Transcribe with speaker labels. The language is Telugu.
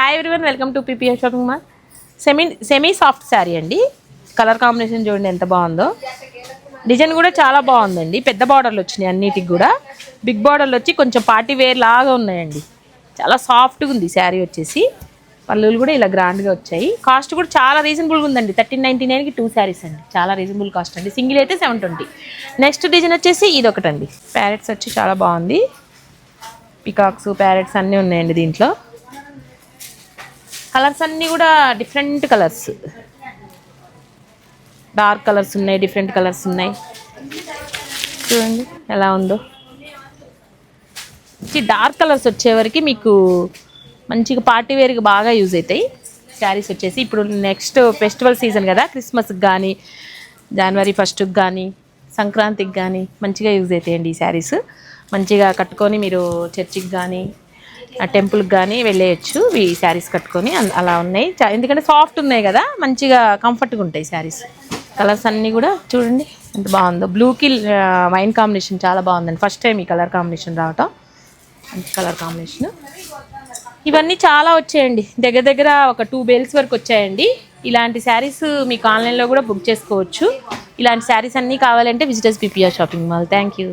Speaker 1: Hi everyone, welcome to PPR shopping mall. Semi soft sari అండి. కలర్ కాంబినేషన్ చూడండి ఎంత బాగుందో. డిజైన్ కూడా చాలా బాగుందండి. పెద్ద బార్డర్లు వచ్చినాయి అన్నిటికి కూడా. బిగ్ బార్డర్లు వచ్చి కొంచెం పార్టీ వేర్ లాగా ఉన్నాయండి. చాలా సాఫ్ట్గా ఉంది శారీ వచ్చేసి. పళ్ళులు కూడా ఇలా గ్రాండ్గా వచ్చాయి. కాస్ట్ కూడా చాలా రీజనబుల్గా ఉందండి. 1399కి 2 శారీస్ అండి. చాలా రీజనబుల్ కాస్ట్ అండి. సింగిల్ అయితే 720. నెక్స్ట్ డిజైన్ వచ్చేసి ఇది ఒకటండి. ప్యారెట్స్ వచ్చి చాలా బాగుంది. పికాక్స్ ప్యారెట్స్ అన్నీ ఉన్నాయండి దీంట్లో. కలర్స్ అన్నీ కూడా డిఫరెంట్ కలర్స్, డార్క్ కలర్స్ ఉన్నాయి, డిఫరెంట్ కలర్స్ ఉన్నాయి. చూడండి ఎలా ఉందో. డార్క్ కలర్స్ వచ్చేవరకు మీకు మంచిగా పార్టీ వేర్కి బాగా యూజ్ అవుతాయి శారీస్ వచ్చేసి. ఇప్పుడు నెక్స్ట్ ఫెస్టివల్ సీజన్ కదా, క్రిస్మస్కి కానీ, జనవరి 1కి కానీ, సంక్రాంతికి కానీ మంచిగా యూజ్ అవుతాయండి ఈ శారీస్. మంచిగా కట్టుకొని మీరు చర్చికి కానీ టెంపుల్కి కానీ వెళ్ళేయచ్చు ఈ శారీస్ కట్టుకొని. అలా ఉన్నాయి ఎందుకంటే సాఫ్ట్ ఉన్నాయి కదా, మంచిగా కంఫర్ట్గా ఉంటాయి శారీస్. కలర్స్ అన్నీ కూడా చూడండి ఎంత బాగుందో. బ్లూకి వైన్ కాంబినేషన్ చాలా బాగుందండి. ఫస్ట్ టైం ఈ కలర్ కాంబినేషన్ రావటం. మంచి కలర్ కాంబినేషన్. ఇవన్నీ చాలా వచ్చాయండి. దగ్గర దగ్గర ఒక 2 బేల్స్ వరకు వచ్చాయండి. ఇలాంటి శారీస్ మీకు ఆన్లైన్లో కూడా బుక్ చేసుకోవచ్చు. ఇలాంటి శారీస్ అన్నీ కావాలంటే visitors PPR shopping mall. Thank you.